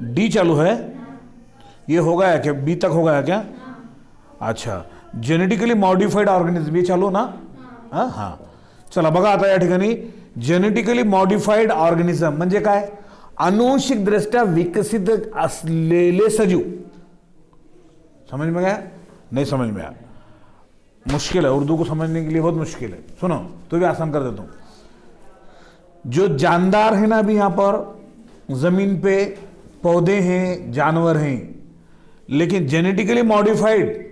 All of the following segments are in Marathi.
डी चालू है, ये हो गया क्या, बी तक हो गया क्या? अच्छा, जेनेटिकली मॉडिफाईड ऑर्गॅनिझम हे चालू ना? हां हां, चला बघा आता या ठिकाणी जेनेटिकली मॉडिफाईड ऑर्गॅनिझम म्हणजे काय? आनुवंशिकदृष्ट्या विकसित असलेले सजीव. समझ में गया? नहीं समझ में आया? मुश्किल है, उर्दू को समझने के लिए बहुत मुश्किल है. सुनो तो भी आसान कर देता हूं. जो जानदार है ना, अभी यहां पर जमीन पे पौधे हैं, जानवर हैं, लेकिन जेनेटिकली मॉडिफाइड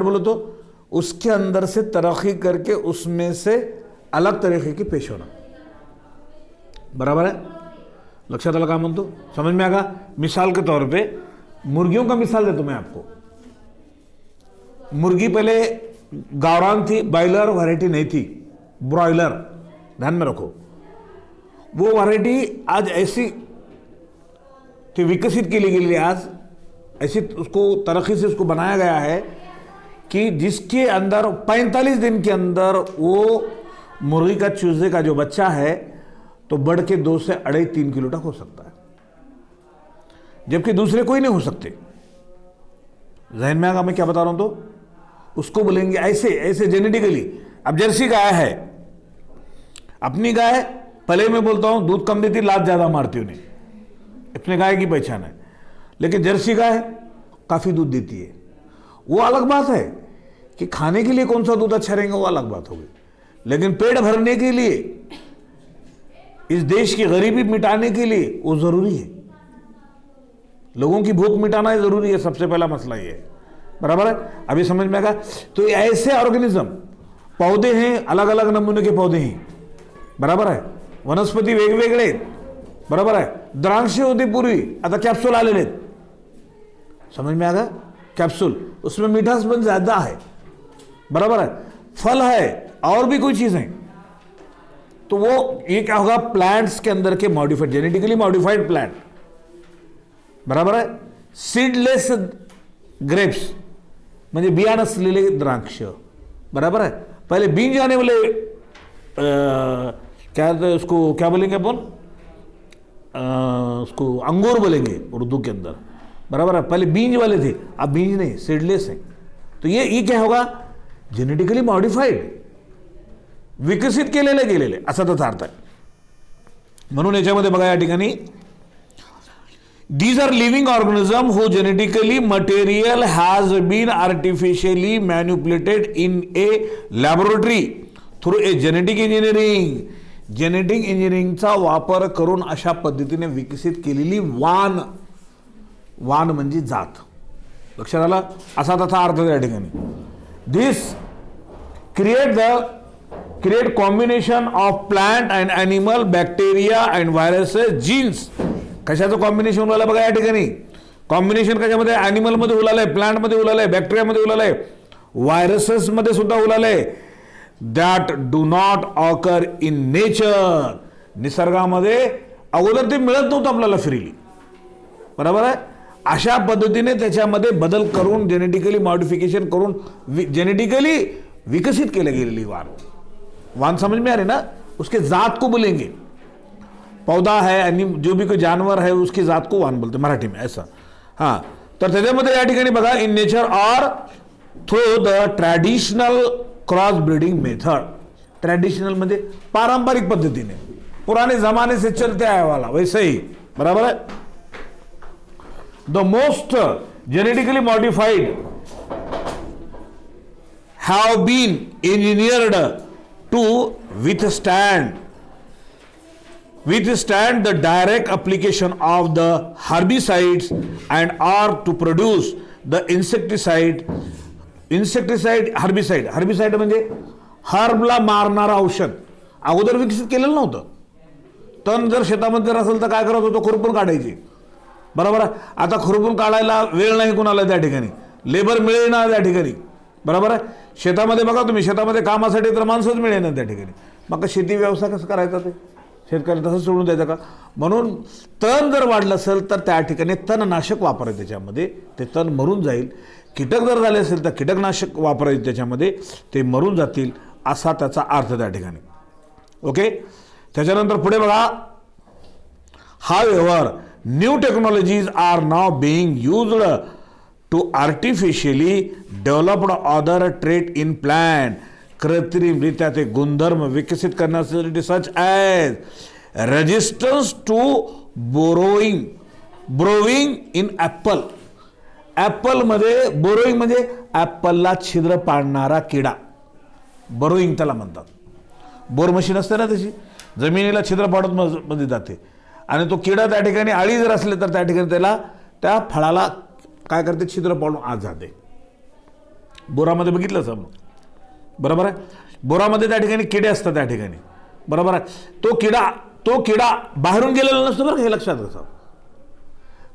बोलो तो उसके अंदर से तरक्की करके उसमें से अलग तरीके की पेश होना. बराबर है? लक्षात आलं का म्हणतो? समझ में आगा? मिसाल के तौर पे मुर्गियों का मिसाल देता मैं आपको. मुर्गी पहले गावरान थी, बॉयलर वैरायटी नहीं थी, ब्रॉयलर, ध्यान में रखो. वो वैरायटी आज ऐसी थी, विकसित की गई आज ऐसी, उसको तरक्की से उसको बनाया गया है कि जिसके अंदर 45 दिन के अंदर वो मुर्गी का चूजे का जो बच्चा है तो बढ़ के 2 से 2.5-3 किलो तक हो सकता है, जबकि दूसरे कोई नहीं हो सकते. जहन में आगा मैं क्या बता रहा हूं? तो उसको बोलेंगे ऐसे ऐसे जेनेटिकली. अब जर्सी गाय है, अपनी गाय पहले मैं बोलता हूं दूध कम देती, लात ज्यादा मारती उन्हें, अपने गाय की पहचान है. लेकिन जर्सी गाय काफी दूध देती है. वो अलग बात है कि खाने के लिए कौन सा दूध अच्छा रहेगा, वो अलग बात होगी. लेकिन पेट भरने के लिए, इस देश की गरीबी मिटाने के लिए वो जरूरी है. लोगों की भूख मिटाना ही जरूरी है, सबसे पहला मसला ये है. बराबर है? अभी समझ में आएगा? तो ऐसे ऑर्गेनिज्म, पौधे हैं, अलग अलग नमूने के पौधे हैं. बराबर है? वनस्पती वेगवेगळे, बराबर आहे. द्राक्षे होती पूर्वी, आता कॅप्सूल आलेले आहेत. समझ में आ गया? कैप्सूल, उसमें मीठास पण ज्यादा है. बराबर है? फल है और भी कोई चीज है. तो वो ये क्या होगा? प्लांट्स के अंदर के मॉडिफाइड, जेनेटिकली मॉडिफाइड प्लांट. बराबर है? सीडलेस ग्रेप्स म्हणजे बिया नसलेले द्राक्ष. बराबर है? पहले बीज जाने वाले क्या उसको क्या बोलेंगे अपन, उसको अंगूर बोलेंगे उर्दू के अंदर. बराबर है? पहले बीज वाले थे, अब बीज नहीं, सीडलेस है. तो ये क्या होगा? जेनेटिकली मॉडिफाइड, विकसित केलेले गेलेले, असा त्याचा अर्थ आहे. म्हणून याच्यामध्ये बघा या ठिकाणी these are living organism whose genetically material has been artificially manipulated in a laboratory through a genetic engineering. Genetic इंजिनिअरिंगचा वापर करून अशा पद्धतीने विकसित केलेली वान म्हणजे जात. लक्षात आलं? असा त्याचा अर्थ या ठिकाणी. This create combination of plant and animal, bacteria and viruses, genes. कशाचं कॉम्बिनेशन उलालं बघा या ठिकाणी. कॉम्बिनेशन कशामध्ये? ॲनिमलमध्ये उलालंय, प्लांटमध्ये उलालंय, बॅक्टेरियामध्ये उलालंय, व्हायरसेसमध्ये सुद्धा उलालंय. That do not occur in nature. निसर्गामध्ये अगोदर ते मिळत नव्हतं आपल्याला फ्रीली. बरोबर आहे? अशा पद्धतीने त्याच्यामध्ये बदल करून, जेनेटिकली मॉडिफिकेशन करून, जेनेटिकली विकसित केले गेलेली वान समझ में आ रही ना? उसके जात को बोलेंगे. पौधा है, जो भी कोई जानवर है, उसकी जात को वान बोलते मराठी में, ऐसा. हां, तर त्याच्यामध्ये या ठिकाणी बघा, इन नेचर और through the traditional cross breeding method. Traditional म्हणजे पारंपरिक पद्धतीने, पुराने जमाने से चलते आया वाला, वैसे ही. बराबर है? The most genetically modified have been engineered to withstand the direct application of the herbicides and are to produce the insecticide. herbicide म्हणजे हर्बला मारणारा औषध. अगोदर विकसित केलेलं नव्हतं. तण जर शेतामध्ये असेल तर काय करत होतो? खुरपून काढायची. बरोबर आहे? आता खुरपून काढायला वेळ नाही कोणाला त्या ठिकाणी, लेबर मिळेल ना त्या ठिकाणी. बरोबर आहे? शेतामध्ये बघा तुम्ही, शेतामध्ये कामासाठी तर माणसंच मिळेल ना त्या ठिकाणी. मग शेती व्यवसाय कसं करायचा? ते शेतकरी तसंच सोडून द्यायचं का? म्हणून तण जर वाढलं असेल तर त्या ठिकाणी तणनाशक वापरायचं. त्याच्यामध्ये ते तण मरून जाईल. कीटक जर झाले असेल तर कीटकनाशक वापरायचे, त्याच्यामध्ये ते मरून जातील, असा त्याचा अर्थ त्या ठिकाणी. ओके. त्याच्यानंतर पुढे बघा, हा व्यवहार new technologies are now being used to artificially developed other trait in plant. कृत्रिमरित्या ते गुणधर्म विकसित करण्यासाठी such as resistance to boring in apple. ॲपलमध्ये बोरोईंग म्हणजे ॲपलला छिद्र पाडणारा किडा, बोरोईंग त्याला म्हणतात. बोर मशीन असते ना तशी, जमिनीला छिद्र पाडत मध्ये जाते आणि तो किडा त्या ठिकाणी आळी जर असले तर त्या ठिकाणी त्याला त्या फळाला काय करते, छिद्र पाडून आत जाते. बोरामध्ये बघितलं सर, बरोबर आहे. बोरामध्ये त्या ठिकाणी किडे असतात त्या ठिकाणी, बरोबर आहे. तो किडा बाहेरून गेलेला नसतो बरं का, हे लक्षात घ्या.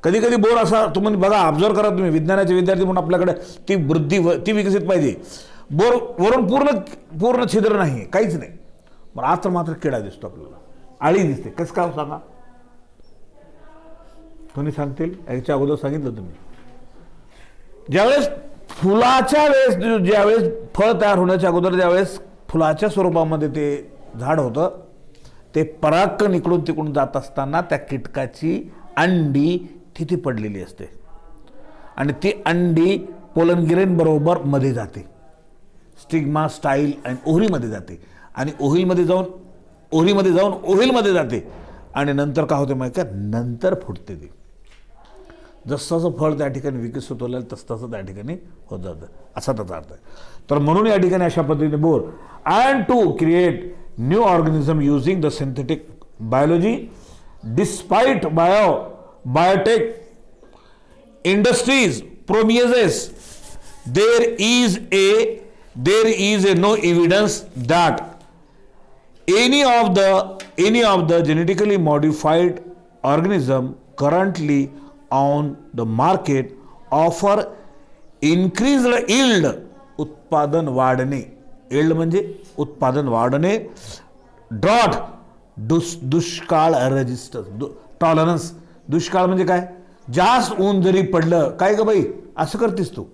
कधी कधी बोर असा तुम्ही बघा, ऑब्झर्व करा तुम्ही, विज्ञानाचे विद्यार्थी म्हणून आपल्याकडे ती वृद्धी ती विकसित पाहिजे. बोर वरून पूर्ण छिद्र नाही, काहीच नाही, पण आत मात्र किडा दिसतो आपल्याला, आळी दिसते. कसं काय सांगा, कोणी सांगतील? याच्या अगोदर सांगितलं तुम्ही. ज्यावेळेस फुलाच्या वेळेस, ज्यावेळेस फळ तयार होण्याच्या अगोदर ज्यावेळेस फुलाच्या स्वरूपामध्ये ते झाड होतं, ते परागकण इकडून तिकडून जात असताना त्या कीटकाची अंडी तिथे पडलेली असते आणि ती अंडी पोलन ग्रेन बरोबर मध्ये जाते, स्टिग्मा, स्टाईल आणि ओहरीमध्ये जाते आणि ओहरीमध्ये जाऊन ओहरीमध्ये जाते आणि नंतर काय होते माहिती का, नंतर फुटते ती. जसं फळ त्या ठिकाणी विकसित होईल तसं त्या ठिकाणी होत जातं, असा त्याचा अर्थ आहे. तर म्हणून या ठिकाणी अशा पद्धतीने bore and to create new organism using the synthetic biology despite biotech industries promises there is no evidence that any of the genetically modified organism currently on the market offer increased yield. उत्पादन वाढणे, yield म्हणजे उत्पादन वाढणे, ड्रॉट दुष्काळ रेजिस्टन्स टॉलरन्स. दुष्काळ म्हणजे काय, जास्त ऊन जरी पडलं, काय ग बाई असं करतेस तू,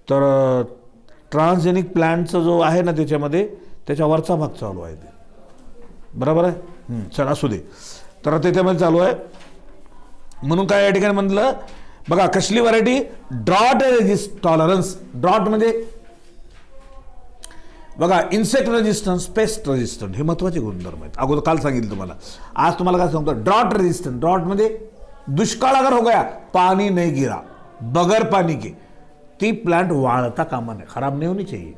तर ट्रान्सजेनिक प्लांटचा जो आहे ना त्याच्यामध्ये त्याच्या वरचा भाग चालू आहे ते, बरोबर आहे. चल असू दे. तर त्याच्यामध्ये चालू आहे म्हणून काय या ठिकाणी म्हटलं बघा, कसली व्हरायटी, ड्रॉट टॉलरन्स. ड्रॉट म्हणजे बघा इन्सेक्ट रेजिस्टन्स, पेस्ट रेजिस्टंट, हे महत्वाचे गुणधर्म आहेत. अगोदर काल सांगितलं तुम्हाला, आज तुम्हाला काय सांगतो, ड्रॉट रेजिस्टंट. ड्रॉट म्हणजे दुष्काळ अगर हो गया, पानी नहीं गिरा, बगैर पानी के, ती प्लांट वाळता कामा नये, खराब नाही होनी चाहिए.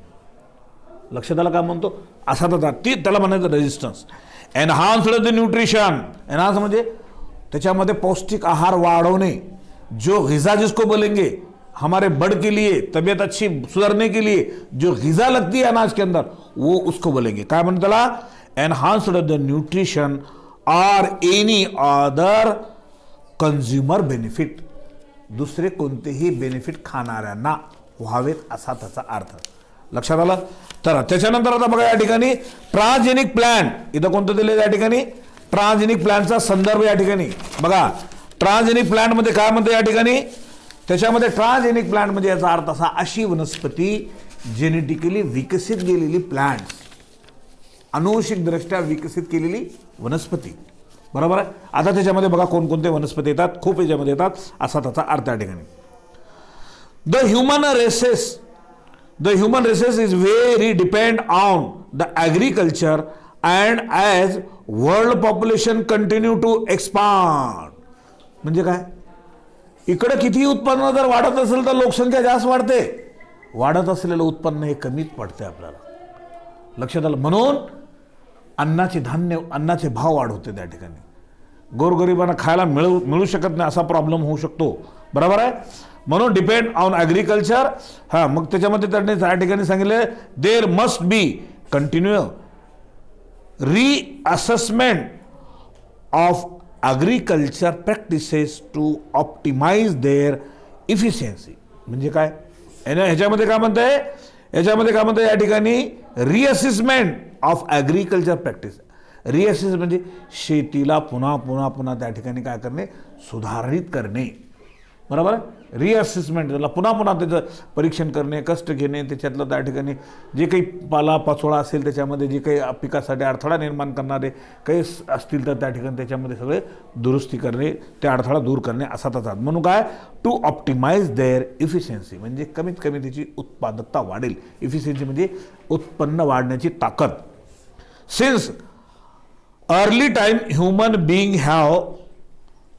लक्षात आलं का म्हणतो, असा तर ती त्याला म्हणायचं रेजिस्टन्स. एनहान्स्ड द न्यूट्रिशन, एनहान्स म्हणजे त्याच्यामध्ये पौष्टिक आहार वाढवणे, जो ग़िज़ा जिसको बोलेंगे हमारे बड़ के लिए, तबीयत अच्छी सुधरने के लिए जो ग़िज़ा लगती है अनाज के अंदर, वो उसको बोलेंगे काय म्हणतो त्याला, एनहान्स्ड द न्यूट्रिशन और एनी अदर कंझ्युमर बेनिफिट. दुसरे कोणतेही बेनिफिट खाणाऱ्यांना व्हावेत असा त्याचा अर्थ. लक्षात आलं. तर त्याच्यानंतर आता बघा या ठिकाणी ट्रान्सजेनिक प्लांट, इथं कोणतं दिलं या ठिकाणी, ट्रान्सजेनिक प्लांटचा संदर्भ या ठिकाणी बघा. ट्रान्सजेनिक प्लांट मध्ये काय म्हणतं या ठिकाणी, त्याच्यामध्ये ट्रान्सजेनिक प्लांट म्हणजे याचा अर्थ असा, अशी वनस्पती जेनेटिकली विकसित केलेली प्लांट्स, अनुवंशिकदृष्ट्या विकसित केलेली वनस्पती, बरोबर आहे. आता त्याच्यामध्ये बघा कोणकोणते वनस्पती येतात, खूप याच्यामध्ये येतात असा त्याचा अर्थ या ठिकाणी. The human races is very depend on the agriculture and as world population continue to expand. म्हणजे काय, इकडे किती उत्पन्न जर वाढत असेल तर लोकसंख्या जास्त वाढते, वाढत असलेलं उत्पन्न हे कमीच पडते आपल्याला. लक्षात आलं. म्हणून अन्नाचे भाव वाढ होते त्या ठिकाणी, गोरगरिबांना खायला मिळू शकत नाही असा प्रॉब्लेम होऊ शकतो, बरोबर आहे. म्हणून डिपेंड ऑन ॲग्रिकल्चर. हां, मग त्याच्यामध्ये त्यांनी त्या ठिकाणी सांगितले, there must be continue reassessment of agriculture practices to optimise their efficiency. म्हणजे काय, ह्याच्यामध्ये काय म्हणतंय, या ठिकाणी reassessment of agriculture practice. Reassess म्हणजे शेतीला पुन्हा त्या ठिकाणी काय करणे, सुधारित करणे, बरोबर आहे. रिअसेसमेंट, त्याला पुन्हा पुन्हा त्याचं परीक्षण करणे, कष्ट घेणे, त्याच्यातलं त्या ठिकाणी जे काही पाला पाचोळा असेल त्याच्यामध्ये जे काही पिकासाठी अडथळा निर्माण करणारे काही असतील तर त्या ठिकाणी त्याच्यामध्ये सगळे दुरुस्ती करणे, ते अडथळा दूर करणे असा त्याचा. म्हणून काय, टू ऑप्टिमाइज देअर इफिशियन्सी, म्हणजे कमीत कमी त्याची उत्पादकता वाढेल. इफिशियन्सी म्हणजे उत्पन्न वाढण्याची ताकद. Since early time human being have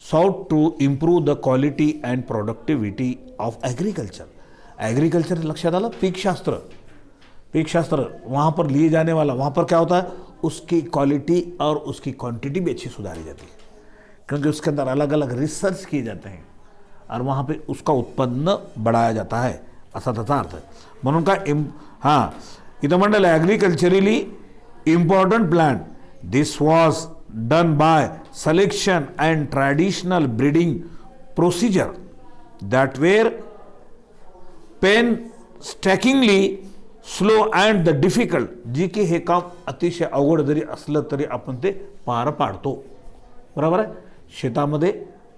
sought to improve the quality and productivity of agriculture. Agriculture लक्षात आला, पीकशास्त्र. पीकशास्त्र वहाँ पर लिए जाने वाला, वहाँ पर क्या होता है, उसकी क्वालिटी और उसकी क्वांटिटी भी अच्छी सुधारी जाती है, क्योंकि उसके अंदर अलग अलग रिसर्च किए जाते हैं और वहाँ पे उसका उत्पन्न बढ़ाया जाता है, असा त्याचा अर्थ आहे. म्हणून काय हां इथं म्हणलेलं agriculturally important plant. This was done by selection and traditional breeding procedure that were painstakingly slow and the difficult. जी की हे काम अतिशय अवघड जरी असलं तरी आपण ते पार पाडतो. बरोबर आहे. शेतामध्ये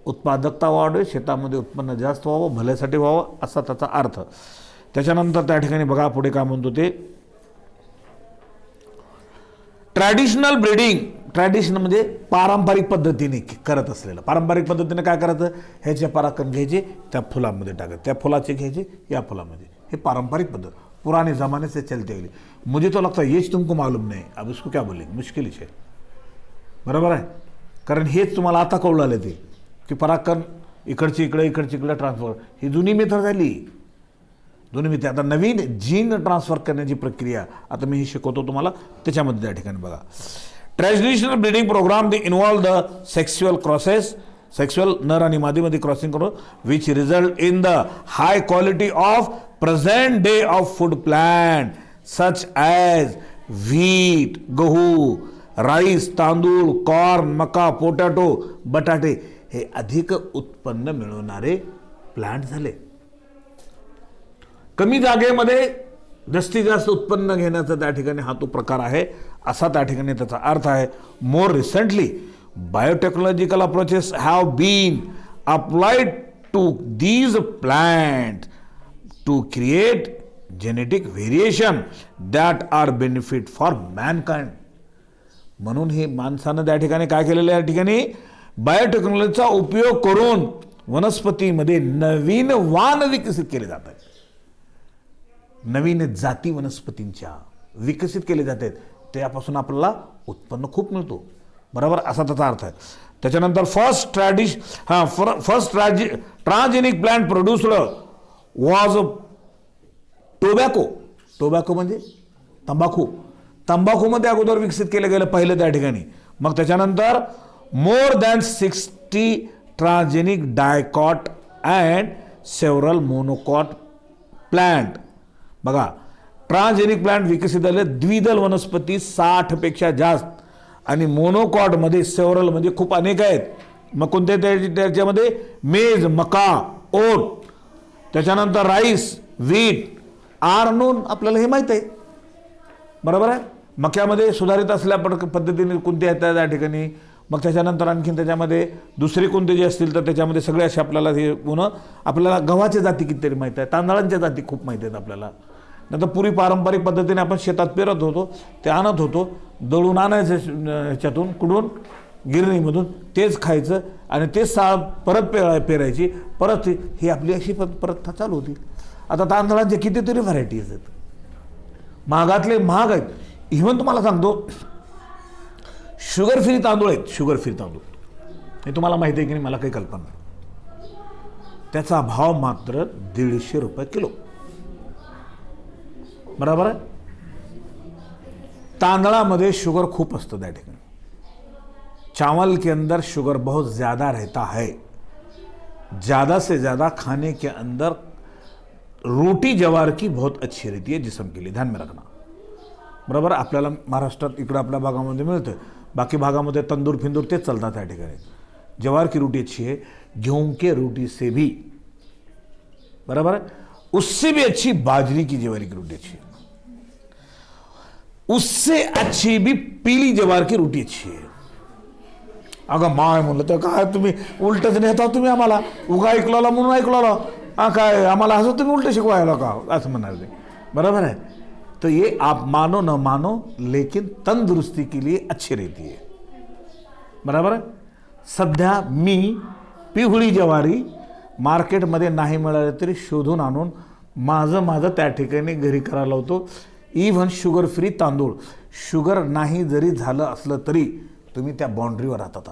उत्पादकता वाढवे, शेतामध्ये उत्पन्न जास्त व्हावं, भल्यासाठी व्हावं असा त्याचा अर्थ. त्याच्यानंतर त्या ठिकाणी बघा पुढे काय म्हणतो ते, ट्रॅडिशनल ब्रीडिंग. ट्रॅडिशनल म्हणजे पारंपरिक पद्धतीने करत असलेलं. पारंपरिक पद्धतीने काय करायचं, ह्याचे पराकण घ्यायचे, त्या फुलामध्ये टाकायचे, त्या फुलाचे घ्यायचे, या फुलामध्ये. हे पारंपरिक पद्धत पुराने ज़माने से चलते हुए. मुझे तो लगता है ये तुमको मालूम नहीं, अब इसको क्या बोलेंगे, मुश्किल है. बरोबर आहे, कारण हेच तुम्हाला आता कळलं आलं ते की पराकण इकडची इकडे, इकडची इकडे ट्रान्सफर. ही जुनी मेथड झाली. दोन्ही मित्र आता नवीन जीन ट्रान्सफर करण्याची प्रक्रिया आता मी ही शिकवतो तुम्हाला, त्याच्यामध्ये त्या ठिकाणी बघा. Traditional breeding program they involve the sexual crosses, sexual नर आणि मादीमध्ये क्रॉसिंग करून, which result in the high quality of present day of food plant such as wheat, गहू, राईस, तांदूळ, कॉर्न, मका, पोटॅटो, बटाटे हे अधिक उत्पन्न मिळवणारे प्लांट झाले. कमी जागेमध्ये जास्तीत जास्त उत्पन्न घेण्याचा त्या ठिकाणी हा तो प्रकार आहे, असा त्या ठिकाणी त्याचा अर्थ आहे. More recently biotechnological approaches have been applied to these plant to create genetic variation that are benefit for mankind. म्हणून हे माणसानं त्या ठिकाणी काय केलेलं आहे, या ठिकाणी बायोटेक्नॉलॉजीचा उपयोग करून वनस्पतीमध्ये नवीन वाण विकसित केले जातात. नवीन जाती वनस्पतींच्या विकसित केले जातात, त्यापासून आपल्याला उत्पन्न खूप मिळतो. बरोबर, असा त्याचा अर्थ आहे. त्याच्यानंतर first transgenic plant produced was tobacco. Tobacco म्हणजे तंबाखू. तंबाखूमध्ये अगोदर विकसित केलं गेलं पहिलं त्या ठिकाणी. मग त्याच्यानंतर more than 60 transgenic dicot and several monocot plant. बघा, ट्रान्सजेनिक प्लांट विकसित झाले, द्विदल वनस्पती 60 पेक्षा जास्त, आणि मोनोकॉटमध्ये सेव्हरल म्हणजे खूप अनेक आहेत. मग कोणते त्याच्यामध्ये मेज, मका, ओट, त्याच्यानंतर राईस, व्हीट, आर्नोन आपल्याला हे माहीत आहे. बरोबर आहे. मक्यामध्ये सुधारित असल्या पद्धतीने कोणते आहेत त्या ठिकाणी. मग त्याच्यानंतर आणखीन त्याच्यामध्ये दुसरे कोणते जे असतील तर त्याच्यामध्ये सगळे असे आपल्याला हे पुन्हा आपल्याला गव्हाच्या जाती कितीतरी माहीत आहे, तांदळांच्या जाती खूप माहीत आहेत आपल्याला. नंतर पूर्वी पारंपरिक पद्धतीने आपण शेतात पेरत होतो, ते आणत होतो, दळून आणायचं ह्याच्यातून कुठून, गिरणीमधून, तेच खायचं आणि तेच परत पेरायची, परत ही आपली अशी परत चालू होती. आता तांदळांचे कितीतरी व्हरायटीज आहेत, महागातले महाग आहेत. इव्हन तुम्हाला सांगतो शुगर फ्री तांदूळ आहेत, शुगर फ्री तांदूळ, हे तुम्हाला माहिती आहे की नाही मला काही कल्पना नाही. त्याचा भाव मात्र 150 रुपये किलो. बराबर आहे. तांदळामध्ये शुगर खूप असतं त्या ठिकाणी. चावल के अंदर शुगर बहुत ज़्यादा रहता है. ज़्यादा से ज़्यादा खाने के अंदर रोटी जवार की बहुत अच्छी रहती है जिस्म के लिए, ध्यान में रखना. बरोबर. आपल्याला महाराष्ट्रात इकडं आपल्या भागामध्ये मिळतं, बाकी भागामध्ये तंदूर फिंदूर तेच चालतात त्या ठिकाणी. जवार की रोटी अच्छी है, गेहूं के रोटी से भी, बराबर है, उससे भी अच्छी बाजरी की जवारी की रोटी अच्छी है, उससे अच्छी भी पीली जवार की रोटी अच्छी है. अगं माय म्हणलं तर काय तुम्ही उलटच नेता तुम्ही आम्हाला, उगा ऐकला म्हणून ऐकला. हां काय आम्हाला असं तुम्ही उलट शिकवायला का असं म्हणाल ते, बराबर है। तो ये आप मानो न मानो लेकिन तंदुरुस्ती के लिए अच्छी रहती है, बराबर आहे। सध्या मी पिवळी ज्वारी मार्केटमध्ये नाही मिळाली तरी शोधून आणून माझं त्या ठिकाणी घरी करायला होतो। इव्हन शुगर फ्री तांदूळ, शुगर नाही जरी झालं असलं तरी तुम्ही त्या बाउंड्रीवर राहतात।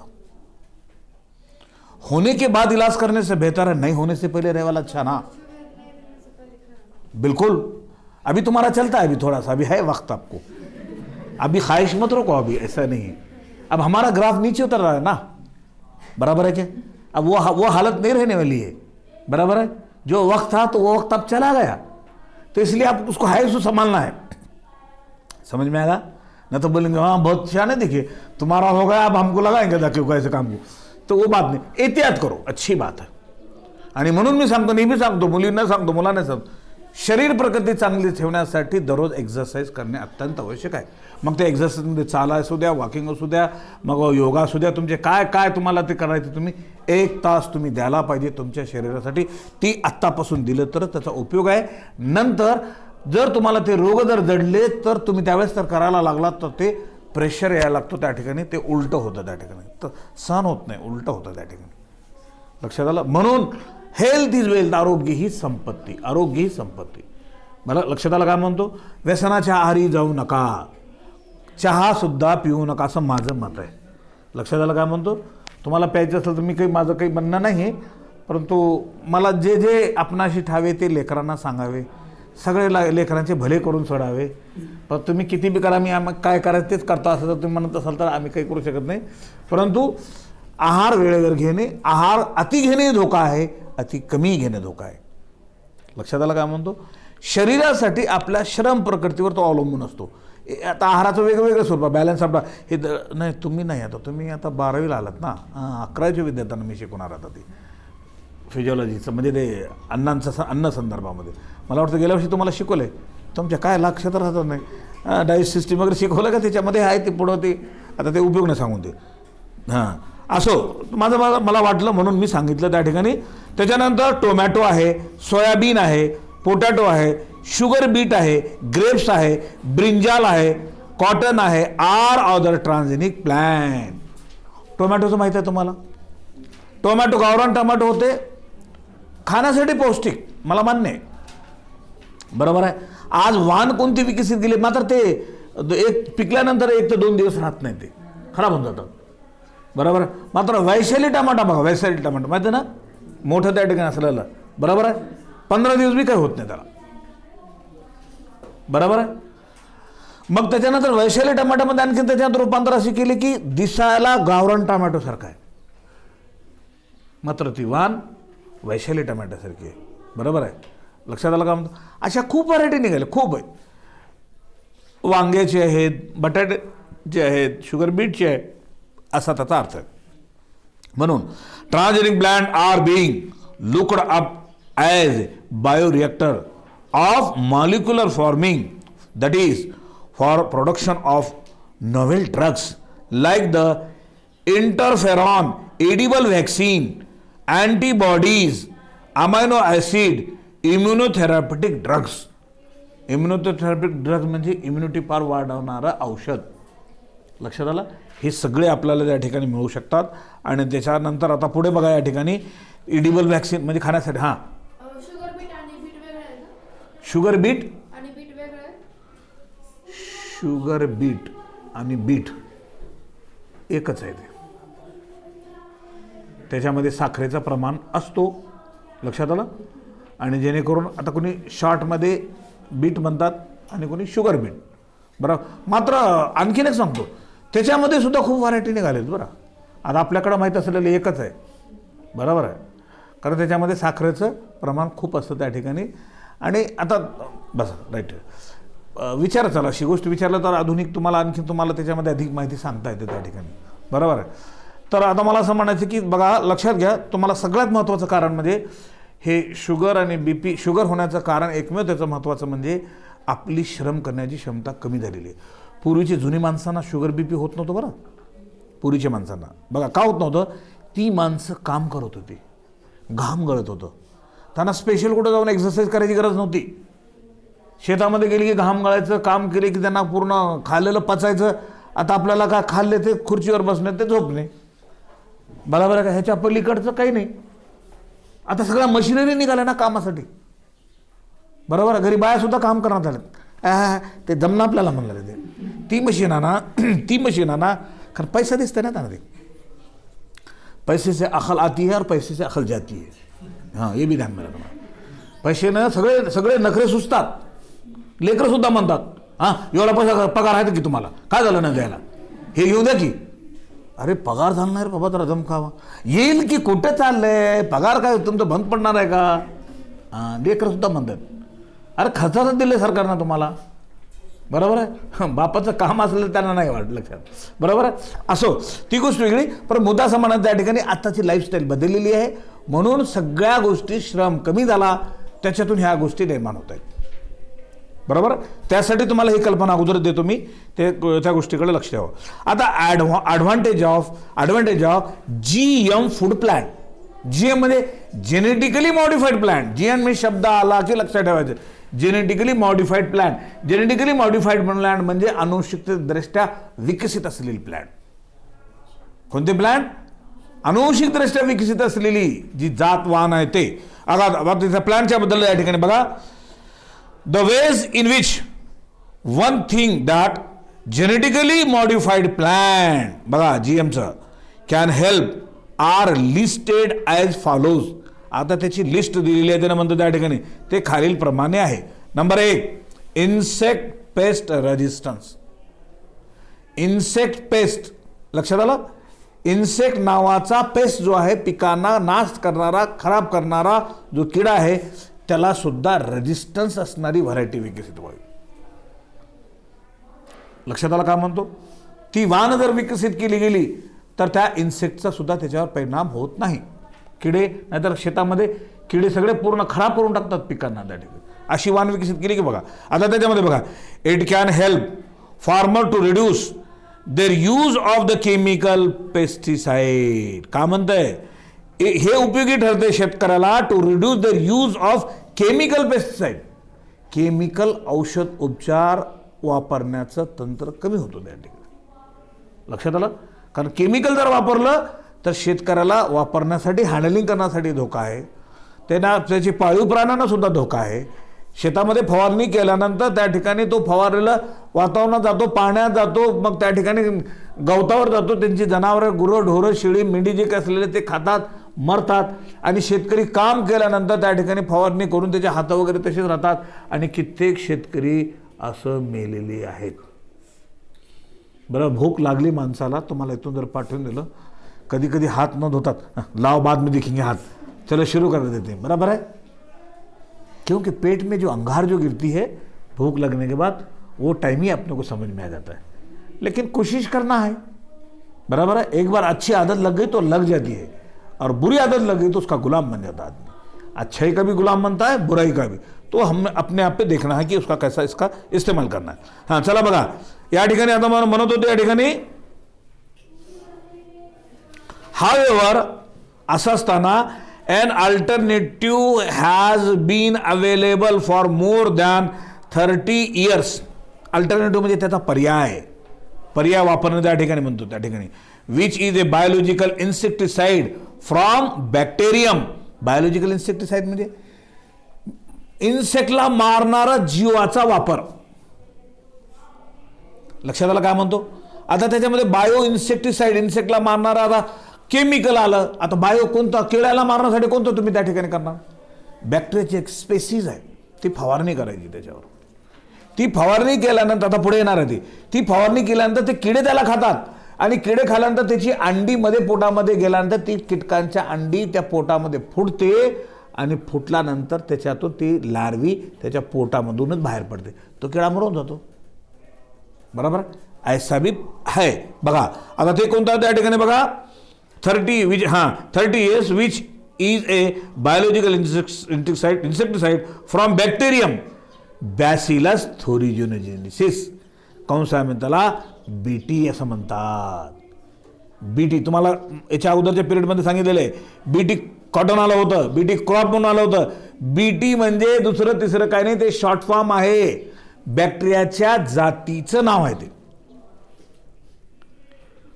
होने के बाद इलाज करने से बेहतर है नहीं होने से पहले रहे वाला अच्छा ना। बिल्कुल, अभी तुम्हारा चलता है, अभी थोड़ा सा अभी है वक्त आपको, अभी ख्वाहिश मत रखो, अभी ऐसा नहीं है। अब हमारा ग्राफ नीचे उतर रहा है ना, बराबर है क्या? अब वो हालत नहीं रहने वाली है, बराबर है। जो वक्त था तो वो वक्त अब चला गया, तो इसलिए आप उसको है उसको संभालना है। समझ में आएगा? न तो बोलेंगे हाँ बहुत शान है, देखिए तुम्हारा हो गया अब हमको लगाएंगे धक्के को ऐसे काम को, तो वो बात नहीं। एहतियात करो, अच्छी बात है। आणि म्हणून मी सांगतो, नेहमी सांगतो, मुलींना सांगतो, मुलांना सांगतो, शरीर प्रकृती चांगली ठेवण्यासाठी दररोज एक्सरसाइज करणे अत्यंत आवश्यक आहे। मग ते एक्सरसाइजमध्ये चाला असू द्या, वॉकिंग असू द्या, मग योगा असू द्या, तुमचे काय काय तुम्हाला ते करायचं, तुम्ही 1 तास तुम्ही द्यायला पाहिजे तुमच्या शरीरासाठी। ती आत्तापासून दिलं तर त्याचा उपयोग आहे। नंतर जर तुम्हाला ते रोग जर जडले तर तुम्ही त्यावेळेस तर करायला लागलात तर ते प्रेशर यायला लागतो त्या ठिकाणी, ते उलटं होतं त्या ठिकाणी, तर सहन होत नाही, उलटं होतं त्या ठिकाणी। लक्षात आलं? म्हणून हेल्थ इज वेल्थ, आरोग्य ही संपत्ती, आरोग्य ही संपत्ती। मला लक्षात आलं काय म्हणतो? व्यसनाच्या आहारी जाऊ नका, चहा सुद्धा पिऊ नका, असं माझं मत आहे। लक्षात आलं काय म्हणतो? तुम्हाला प्यायचं असेल तर मी काही, माझं काही म्हणणं नाही आहे, परंतु मला जे जे आपणाशी ठावे ते लेकरांना सांगावे, सगळे लेकरांचे भले करून सोडावे। पण तुम्ही किती बी करा, मी आम्ही काय करायचं तेच करता असं जर तुम्ही म्हणत असाल तर आम्ही काही करू शकत नाही। परंतु आहार वेळेवर घेणे, आहार अति घेणे धोका आहे, अति कमी घेणे धोका आहे। लक्षात आलं काय म्हणतो? शरीरासाठी आपल्या श्रम प्रकृतीवर तो अवलंबून असतो। आता आहाराचं वेगवेगळं स्वरूप, बॅलन्स आपला हे नाही, तुम्ही नाही, आता तुम्ही आता 12वीला आलात ना, 11वीच्या विद्यार्थ्यांना मी शिकवणार आता ते फिजिओलॉजीचं, म्हणजे ते अन्न संदर्भामध्ये मला वाटतं गेल्या वर्षी तुम्हाला शिकवलं आहे, तुमच्या काय लक्षात राहत नाही। डायजेस्ट सिस्टीम वगैरे शिकवलं का त्याच्यामध्ये आहे, ते पुढं ते आता ते उपयोग नाही सांगून ते, हां असो मला वाटलं म्हणून मी सांगितलं त्या ठिकाणी। त्याच्यानंतर टोमॅटो आहे, सोयाबीन आहे, पोटॅटो आहे, शुगर बीट आहे, ग्रेप्स आहे, ब्रिंजाल आहे, कॉटन आहे, आर अदर ट्रान्झेनिक प्लॅन। टोमॅटोचं माहिती आहे तुम्हाला? टोमॅटो गावरान टोमॅटो होते, खाण्यासाठी पौष्टिक, मला मान्य आहे, बरोबर आहे। आज वाण कोणती विकसित केली, मात्र ते एक पिकल्यानंतर 1 ते 2 दिवस राहत नाही, ते खराब होऊन जातं, बरोबर आहे। मात्र वैशाली टमाटा बघा, वैशाली टमाटा माहिती आहे ना, मोठं त्या ठिकाणी असलेलं, बरोबर आहे, 15 दिवस बी काही होत नाही त्याला, बरोबर आहे। मग त्याच्यानंतर वैशाली टमाट्यामध्ये आणखी त्याच्यात रूपांतर अशी केली की दिसायला गावरान टमाटो सारखा आहे, मात्र ती वाण वैशाली टमाट्यासारखी आहे, बरोबर आहे। लक्षात आलं का म्हणतो? अशा खूप व्हरायटी निघाल्या, खूप आहे, वांग्याचे आहेत, बटाट्याचे आहेत, शुगर बीटचे आहे, असा त्याचा अर्थ आहे। म्हणून transgenic plant are being looked up as bioreactor of molecular farming, that is for production of novel drugs like the interferon, edible vaccine, antibodies, amino acid, immunotherapeutic drugs. Immunotherapeutic drugs म्हणजे इम्युनिटी पावर वाढवणारं औषध। लक्षात आलं? हे सगळे आपल्याला त्या ठिकाणी मिळू शकतात। आणि त्याच्यानंतर आता पुढे बघा, या ठिकाणी इडिबल व्हॅक्सिन म्हणजे खाण्यासाठी, हां शुगर बीट आणि बीट वेगळं आहे ना? शुगर बीट आणि बीट वेगळं आहे? शुगर बीट आणि बीट एकच आहे, ते त्याच्यामध्ये साखरेचं प्रमाण असतो, लक्षात आलं? आणि जेणेकरून आता कोणी शॉर्टमध्ये बीट म्हणतात आणि कोणी शुगर बीट, बरोबर। मात्र आणखीन एक सांगतो, त्याच्यामध्ये सुद्धा खूप व्हरायटी निघालेत बरं। आता आपल्याकडं माहीत असलेलं एकच आहे, बरोबर आहे, कारण त्याच्यामध्ये साखरेचं प्रमाण खूप असतं त्या ठिकाणी। आणि आता बस राईट, विचारा, चला अशी गोष्ट विचारलं तर आधुनिक तुम्हाला आणखी तुम्हाला त्याच्यामध्ये अधिक माहिती सांगता येते त्या ठिकाणी, बरोबर आहे। तर आता मला असं म्हणायचं की बघा, लक्षात घ्या, तुम्हाला सगळ्यात महत्त्वाचं कारण म्हणजे हे शुगर आणि BP, शुगर होण्याचं कारण एकमेव त्याचं महत्त्वाचं म्हणजे आपली श्रम करण्याची क्षमता कमी झालेली आहे। पूर्वीची जुनी माणसांना शुगर BP होत नव्हतं बरं, पूर्वीच्या माणसांना बघा का होत नव्हतं, ती माणसं काम करत होती, घाम गळत होतं, त्यांना स्पेशल कुठं जाऊन एक्सरसाइज करायची गरज नव्हती. शेतामध्ये गेली की घाम गाळायचं, काम केले की त्यांना पूर्ण खाल्लेलं पचायचं. आता आपल्याला काय खाल्ले ते खुर्चीवर बसणे, ते झोपणे, बरोबर आहे का? ह्याच्या पलीकडचं काही नाही. आता सगळ्या मशिनरी निघाल्या ना कामासाठी, बरोबर आहे. घरी बायासुद्धा काम करण्यात आलं. ते जमणं आपल्याला म्हणलं ते ती मशीन आणा ती मशीन आणा, कारण पैसा दिसते ना त्यांना. ते पैसे से अकल आती है और पैसे से अकल जाती है. हाँ, ये भी ध्यान में रखना. पैसेनं सगळे सगळे नखरे सुचतात. लेकरं सुद्धा म्हणतात, हां एवढा पैसा पगार आहे की तुम्हाला, काय झालं ना द्यायला, हे येऊ द्या की. अरे पगार झाला नाही रे बाबा, तर दम खावा. येईल की कुठं चाललंय पगार, काय तुमचं बंद पडणार आहे का? हां, लेकरं सुद्धा म्हणतात, अरे खर्चाचं दिले सरकारनं तुम्हाला, बरोबर आहे. बापाचं काम असलं त्यांना नाही वाटत लक्षात, बरोबर आहे. असो, ती गोष्ट वेगळी. पण मुद्दा समान त्या ठिकाणी आत्ताची लाईफस्टाईल बदललेली आहे, म्हणून सगळ्या गोष्टी श्रम कमी झाला, त्याच्यातून ह्या गोष्टी निर्माण होत आहेत, बरोबर. त्यासाठी तुम्हाला ही कल्पना अगोदर देतो मी, ते त्या गोष्टीकडे लक्ष द्यावं. आता advantage of GM food plan. GM मध्ये जेनेटिकली मॉडिफाईड प्लॅन. GM मी शब्द आला की लक्षात ठेवायचं, genetically modified plan. Genetically modified plan म्हणजे अनुवंशिकदृष्ट्या विकसित असलेली प्लॅन. कोणते प्लॅन? अनुवंशिकदृष्ट्या विकसित असलेली जी जात वाहन आहे ते. आता त्या प्लॅनच्या बद्दल या ठिकाणी बघा, the ways in which one thing that genetically modified plant, बघा GMचं, can help are listed as follows. आता त्याची लिस्ट दिलेली आहे, त्यानं म्हणतो त्या ठिकाणी ते खालील प्रमाणे आहे. Number 1, insect paste resistance. Insect paste लक्षात आलं. इन्सेक्ट नावाचा पेस्ट जो आहे, पिकांना नाश करणारा, खराब करणारा जो किडा आहे, त्याला सुद्धा रेजिस्टन्स असणारी व्हरायटी विकसित व्हावी. लक्षात आलं का म्हणतो? ती वाण जर विकसित केली गेली तर त्या इन्सेक्टचा सुद्धा त्याच्यावर परिणाम होत नाही. किडे, नाहीतर शेतामध्ये किडे सगळे पूर्ण खराब करून टाकतात पिकांना त्या ठिकाणी. अशी वाण विकसित केली की बघा. आता त्याच्यामध्ये बघा, it can help farmer to reduce their use of the chemical pesticide. का म्हणतंय? हे उपयोगी ठरते शेतकऱ्याला to reduce their use of chemical pesticide. Chemical औषध उपचार वापरण्याचं तंत्र कमी होतं त्या ठिकाणी. लक्षात आलं? कारण केमिकल जर वापरलं तर शेतकऱ्याला वापरण्यासाठी, हँडलिंग करण्यासाठी धोका आहे. त्याची पाळीव प्राण्यांना सुद्धा धोका आहे. शेतामध्ये फवारणी केल्यानंतर त्या ठिकाणी तो फवारलेला वातावरणात जातो, पाण्यात जातो, मग त्या ठिकाणी गवतावर जातो. त्यांची जनावरं, गुरं, ढोरं, शेळी, मेंढी जे काय असलेले ते खातात, मरतात. आणि शेतकरी काम केल्यानंतर त्या ठिकाणी फवारणी करून त्याचे हात वगैरे तसेच राहतात. आणि कित्येक शेतकरी असं मेलेले आहेत. बरं, भूक लागली माणसाला, तुम्हाला इथून जर पाठवून दिलं, कधी कधी हात न धोतात, लाव बाद में दिखेंगे हाथ, चलो शुरू कर देते हैं, बराबर है. क्योंकि पेट में जो अंगार जो गिरती है भूख लगने के बाद, वो टाइम ही अपने को समझ में आ जाता है. लेकिन कोशिश करना है, बराबर है. एक बार अच्छी आदत लग गई तो लग जाती है, और बुरी आदत लग गई तो उसका गुलाम बन जाता है आदमी. अच्छाई का भी गुलाम बनता है, बुराई का भी. तो हम अपने आप पे देखना है की उसका कैसा इसका इस्तेमाल करना है. हां, चला बघा, या ठिकाणी आता मला म्हणत होते या ठिकाणी, हावेवर असं असताना an alternative has been available for more than 30 years. Alternative म्हणजे त्याचा पर्याय वापरणं त्या ठिकाणी म्हणतो त्या ठिकाणी. Which is a biological insecticide from bacterium. Biological insecticide म्हणजे इन्सेक्टला मारणारा जीवाचा वापर. लक्षात आलं काय म्हणतो? आता त्याच्यामध्ये बायो इन्सेक्टिसाइड, इन्सेक्टला मारणारा, आता केमिकल आलं. आता बायो कोणता? किड्याला मारण्यासाठी कोणतं तुम्ही त्या ठिकाणी करणार? बॅक्टेरियाची एक स्पेसीज आहे, ती फवारणी करायची त्याच्यावर. ती फवारणी केल्यानंतर, आता पुढे येणार आहे ती फवारणी केल्यानंतर ते किडे त्याला खातात, आणि किडे खाल्यानंतर त्याची अंडीमध्ये, पोटामध्ये गेल्यानंतर ती कीटकांच्या अंडी त्या पोटामध्ये फुटते, आणि फुटल्यानंतर त्याच्यातून ती लार्वी त्याच्या पोटामधूनच बाहेर पडते, तो किडा मरून जातो. बरोबर, ऐसा भी है. बघा आता ते कोणतं त्या ठिकाणी बघा, 30 years, which is a biological insecticide from bacterium Bacillus thuringiensis. कंस आहे त्याला बीटी असं म्हणतात. बीटी तुम्हाला याच्या अगोदरच्या पिरियडमध्ये सांगितलेलं आहे. बीटी कॉटन आलं होतं, बीटी क्रॉप म्हणून आलं होतं. बीटी म्हणजे दुसरं तिसरं काही नाही, ते शॉर्ट फॉर्म आहे. बॅक्टेरियाच्या जातीचं नाव आहे ते.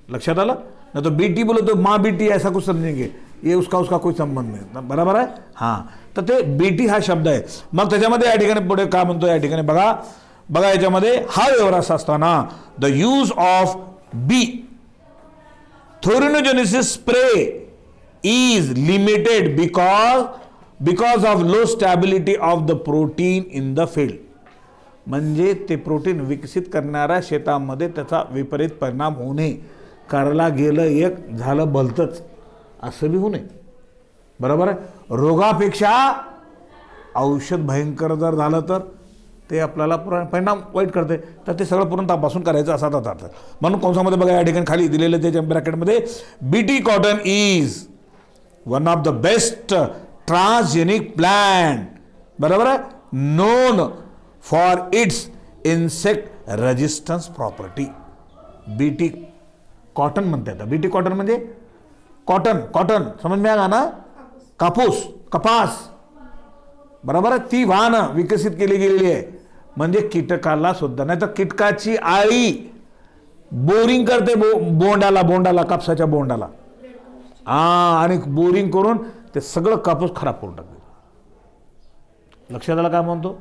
लक्षात आलं ना? तो बीटी बोलो तो माँ बीटी ऐसा कुछ समजेंगे, ये उसका कोई संबंध नाही. बरोबर आहे. हां, तर ते बीटी हा शब्द आहे. मग त्याच्यामध्ये या ठिकाणी पुढे काय म्हणतो या ठिकाणी बघा याच्यामध्ये हा व्यवहार असा असताना the use of B thuringiensis spray is limited because of low stability of the protein in the field. म्हणजे ते प्रोटीन विकसित करणाऱ्या शेतामध्ये त्याचा विपरीत परिणाम होऊ नये. करला गेलं एक झालं भलतंच असं बी होऊ नये. बरोबर आहे. रोगापेक्षा औषध भयंकर जर झालं तर ते आपल्याला परिणाम वाईट करते. तर ते सगळं पूर्ण तपासून करायचं असा अर्थ. म्हणून कंसामध्ये बघा या ठिकाणी खाली दिलेलं त्याच्या ब्रॅकेटमध्ये BT cotton is one of the best transgenic plant. बरोबर आहे. Known for its insect resistance property. BT cotton म्हणते. आता बीटी कॉटन म्हणजे कॉटन समज में आगा ना, कपास. बरोबर आहे. ती वाहनं विकसित केली गेलेली आहे. म्हणजे कीटकाला सुद्धा नाही तर कीटकाची आळी बोरिंग करते बोंडाला कापसाच्या बोंडाला. आणि बोरिंग करून ते सगळं कापूस खराब करून टाकते. लक्षात आलं काय म्हणतो?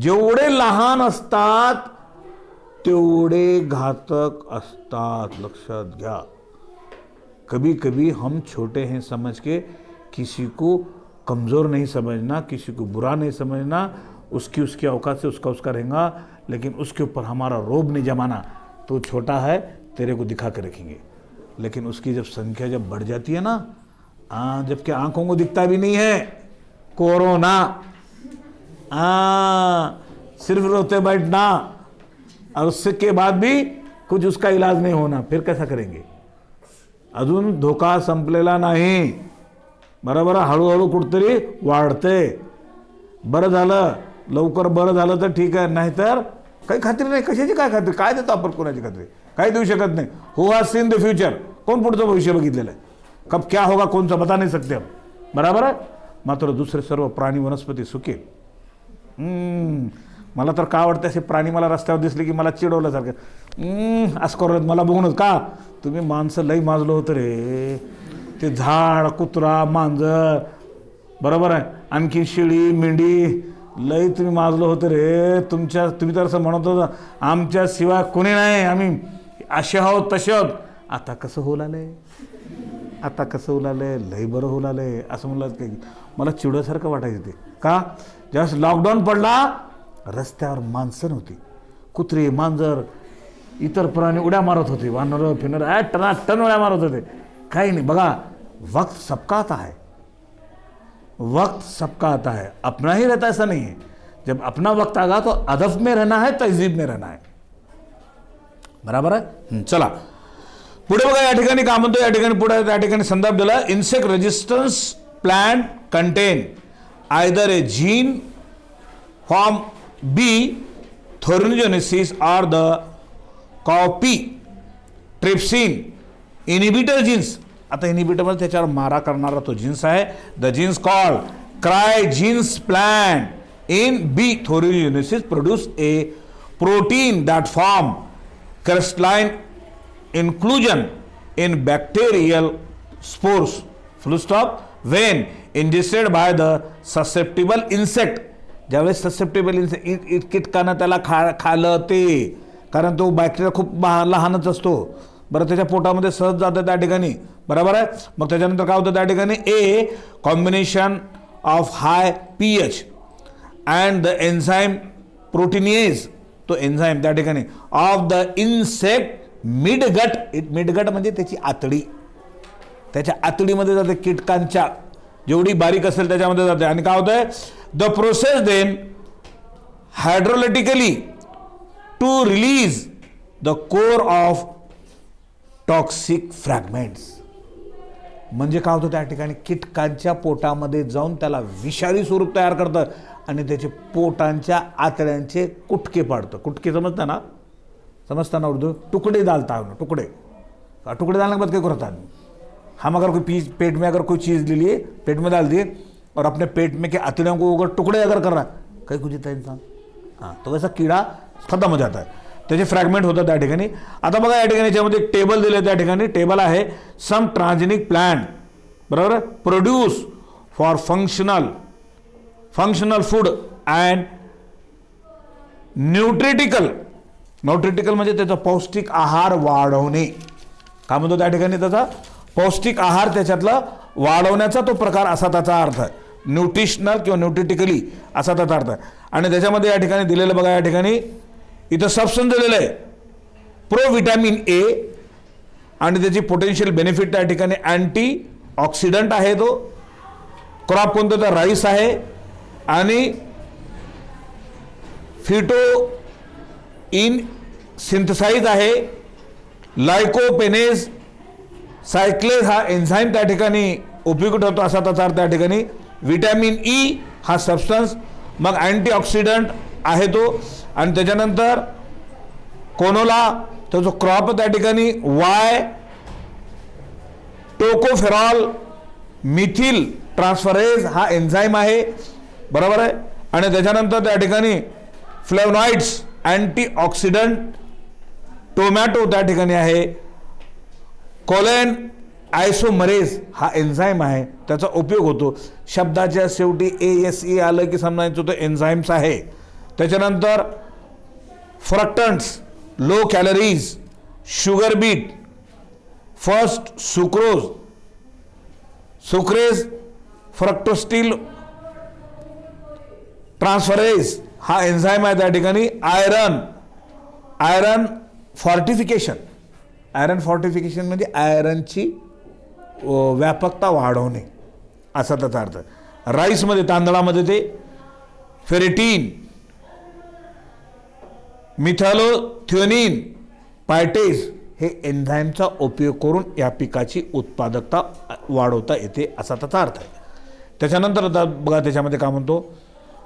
जेवढे लहान असतात तेवढे घातक असतात. लक्षात घ्या. कभी कभी हम छोटे हैं समझ के किसी को कमज़ोर नहीं समझना, किसी को बुरा नहीं समझना. उसकी औकात से उसका रहेगा, लेकिन उसके ऊपर हमारा रोब नहीं जमाना. तो छोटा है, तेरे को दिखा के रखेंगे. लेकिन उसकी जब संख्या जब बढ़ जाती है ना, जबकि आंखों को दिखता भी नहीं है, कोरोना, सिर्फ रोते बैठना और उसके बाद भी कुछ उसका इलाज नहीं होना, फिर कैसा करेंगे? अजून धोका संपलेला नाही. बरोबर. हळूहळू कुठतरी वाढते. बरं झालं, लवकर बरं झालं तर ठीक आहे, नाहीतर काही खात्री नाही. कशाची काय खात्री? काय देतो आपण कोणाची खात्री? काही देऊ शकत नाही. हु हॅज सीन द फ्युचर? कोण पुढचं भविष्य बघितलेलं आहे? कब क्या होगा कौन सा बता नहीं सकते हम. बराबर आहे. मात्र दुसरे सर्व प्राणी वनस्पती सुखी. मला तर का आवडते असे प्राणी मला रस्त्यावर दिसले की मला चिडवल्यासारखं असं करत मला बघूनच. का तुम्ही माणसं लई माजलं होतं रे. ते झाड, कुत्रा, मांजर, बरोबर आहे, आणखी शेळी, मेंढी लई तुम्ही माजलं होतं रे. तुम्ही तर असं म्हणत होता आमच्या शिवाय कोणी नाही, आम्ही असे आहोत तसे आहोत. आता कसं होऊ लागले, लई बरं होऊ लागले असं म्हणलं की मला चिडल्यासारखं वाटायचं. ते का? ज्यावेळेस लॉकडाऊन पडला रस्त्यावर माणसं नव्हती. कुत्रे, मांजर, इतर प्राणी उड्या मारत होते. वानर फिनर टन उड्या मारत होते. काही नाही. बघा, वक्त सबका आता है, अपना ही रहता है, ऐसा नहीं है. जब अपना वक्त आगा तो अदब में रहना है, तहजीब में रहना है. बराबर आहे. चला पुढे बघा या ठिकाणी काय म्हणतो. या ठिकाणी पुढे त्या ठिकाणी संदर्भ दिला. Insect resistance plant contain either a gene from B thuringiensis or the cowpea trypsin inhibitor genes. आता इनिबिटरमध्ये त्याच्यावर मारा करणारा तो जीन्स आहे. The genes called cry genes plant in B thuringiensis produce a protein that form crystalline inclusion in bacterial spores, full stop, when ingested by the susceptible insect. ज्यावेळेस ससेप्टेबल इन्सेक्ट कीटकानं त्याला खालं ते, कारण तो बॅक्टेरिया खूप लहानच असतो. बरं, त्याच्या पोटामध्ये सहज जातं त्या ठिकाणी. बरोबर आहे. मग त्याच्यानंतर काय होतं त्या ठिकाणी? A combination of high pH and the enzyme proteinase, तो एन्झाईम त्या ठिकाणी ऑफ द इन्सेक्ट मिडगट म्हणजे त्याची आतडी. त्याच्या आतडीमध्ये जाते कीटकांच्या, जेवढी बारीक असेल त्याच्यामध्ये जाते. आणि काय होतंय? The process then hydrolytically to release the core of toxic fragments. म्हणजे काय होतं त्या ठिकाणी? कीटकांच्या पोटामध्ये जाऊन त्याला विषारी स्वरूप तयार करतं आणि त्याचे पोटांच्या आतड्यांचे कुटके पाडतं. कुटके समजतं ना? समझता ना उर्दू? टुकड़े डालता है, टुकड़े डालने के बाद क्या करता है? हम अगर कोई पेट में अगर कोई चीज़ ले लिए, पेट में डाल दिए और अपने पेट में के आंतड़ियों को अगर टुकड़े अगर कर रहा है, काही कुछ है इंसान, हां, तो वैसा किडा खतम हो जाता है, त्याचे फ्रॅगमेंट होतात त्या ठिकाणी. आता बघा या ठिकाणी याच्यामध्ये एक टेबल दिले, त्या ठिकाणी टेबल आहे सम ट्रान्सजेनिक प्लांट, बरोबर, produce for functional food and nutraceutical म्हणजे त्याचा पौष्टिक आहार वाढवणे. काय म्हणतो त्या ठिकाणी, त्याचा पौष्टिक आहार त्याच्यातला वाढवण्याचा तो प्रकार, असा त्याचा अर्थ आहे. न्यूट्रिशनल किंवा न्यूट्रिटिकली असा त्याचा अर्थ आहे. आणि त्याच्यामध्ये या ठिकाणी दिलेलं बघा, या ठिकाणी इथं सबस्टन्स दिलेलं आहे प्रो विटॅमिन ए आणि त्याची पोटेन्शियल बेनिफिट त्या ठिकाणी अँटी ऑक्सिडंट आहे. तो क्रॉप कोणतं तर राईस आहे आणि फिटो इन सिंथसाइज आहे. लायकोपेनेज सायक्लेज हा एन्झाईम त्या ठिकाणी उपयुक्त ठरतो, असा त्याचा अर्थ त्या ठिकाणी. विटॅमिन ई हा सबस्टन्स, मग अँटीऑक्सिडंट आहे तो. आणि त्याच्यानंतर कोनोला, तो जो क्रॉप त्या ठिकाणी वाय टोकोफेरॉल मिथिल ट्रान्सफरेज हा एन्झाईम आहे, बरोबर आहे. आणि त्याच्यानंतर त्या ठिकाणी फ्लेवनॉइड्स अँटीऑक्सिडंट, टोमॅटो त्या ठिकाणी आहे. कोलेन आयसोमरेज हा एन्झाईम आहे, त्याचा उपयोग होतो. शब्दाच्या शेवटी ASE आलं की समजायचं तो एन्झाईम्स आहे. त्याच्यानंतर fructans, low calories, sugar beet, first sucrase, fructosyl transferase हा एन्झाईम आहे त्या ठिकाणी. आयरन फॉर्टिफिकेशन म्हणजे आयरनची व्यापकता वाढवणे, असा त्याचा अर्थ. राईसमध्ये, तांदळामध्ये ते फेरेटीन, मिथॅलोथिओनिन, पायटेज हे एन्झाईमचा उपयोग करून या पिकाची उत्पादकता वाढवता येते, असा त्याचा अर्थ आहे. त्याच्यानंतर बघा त्याच्यामध्ये काय म्हणतो,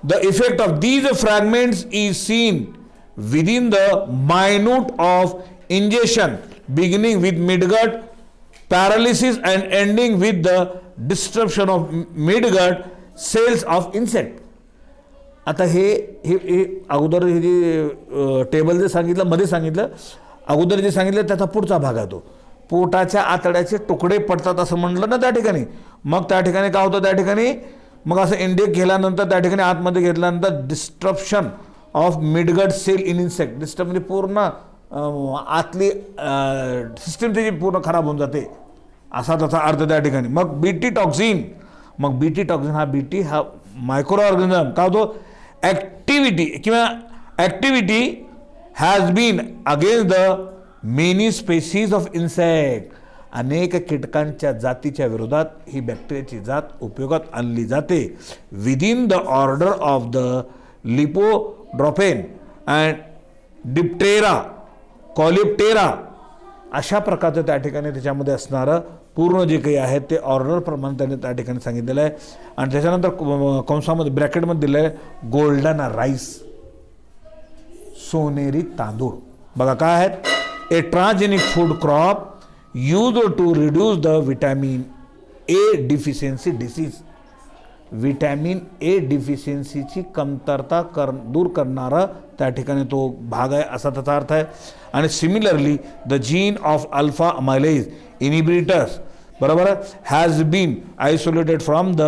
the effect of these fragments is seen within the minute of injection beginning with midgut paralysis and ending with the disruption of midgut cells of insect. आता हे अगोदर हे जे टेबल जे सांगितलं, मध्ये सांगितलं, अगोदर जे सांगितलं त्याचा पुढचा भाग आहे तो. पोटाच्या आतड्याचे तुकडे पडतात असं म्हटलं ना त्या ठिकाणी. मग त्या ठिकाणी काय होतं, त्या ठिकाणी मग असं इंडेक घेतल्यानंतर त्या ठिकाणी आतमध्ये घेतल्यानंतर disruption of midgut cell in insect. Disturb म्हणजे पूर्ण आतली सिस्टीम त्याची पूर्ण खराब होऊन जाते, असा त्याचा अर्थ त्या ठिकाणी. मग बीटी टॉक्झिन हा मायक्रो ऑर्गॅनिझम काय होतो, activity has been against the many species of insect. अनेक कीटकांच्या जातीच्या विरोधात ही बॅक्टेरियाची जात उपयोगात आणली जाते. Within the order of the Lepidoptera and Diptera, Coleoptera अशा प्रकारचं त्या ठिकाणी त्याच्यामध्ये असणारं पूर्ण जे काही आहे ते ऑर्डर प्रमाणे त्यांनी त्या ठिकाणी सांगितलेलं आहे. आणि त्याच्यानंतर कंसामध्ये ब्रॅकेटमध्ये दिलं आहे गोल्डन राईस, सोनेरी तांदूळ. बघा काय आहेत, a transgenic food crop use to reduce the vitamin A deficiency disease. Vitamin A डिफिशियन्सीची कमतरता दूर करणारा त्या ठिकाणी तो भाग आहे, असा त्याचा अर्थ आहे. आणि similarly the gene of alpha amylase inhibitors, बरोबर, has been isolated from the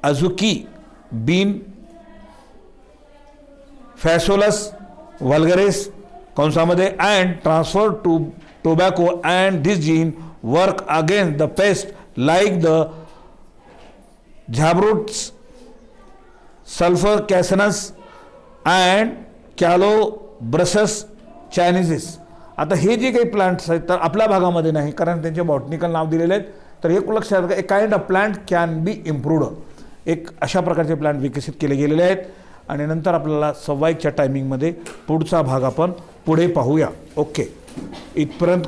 adzuki bean Phaseolus vulgaris कंसामध्ये and transfer to tobacco and this gene work against the pest like the Zabrotes, subfasciatus and Callosobruchus chinensis. आता हे जे काही प्लांट्स आहेत तर आपल्या भागामध्ये नाही, कारण त्यांचे बॉटनिकल नाव दिलेले आहेत. तर एक लक्षात घ्या, a kind of plant can be improved. एक अशा प्रकारचे प्लांट विकसित केले गेलेले आहेत. आणि नंतर आपल्याला 1:15च्या टायमिंगमध्ये पुढचा भाग आपण पुढे पाहूया. ओके, इथपर्यंत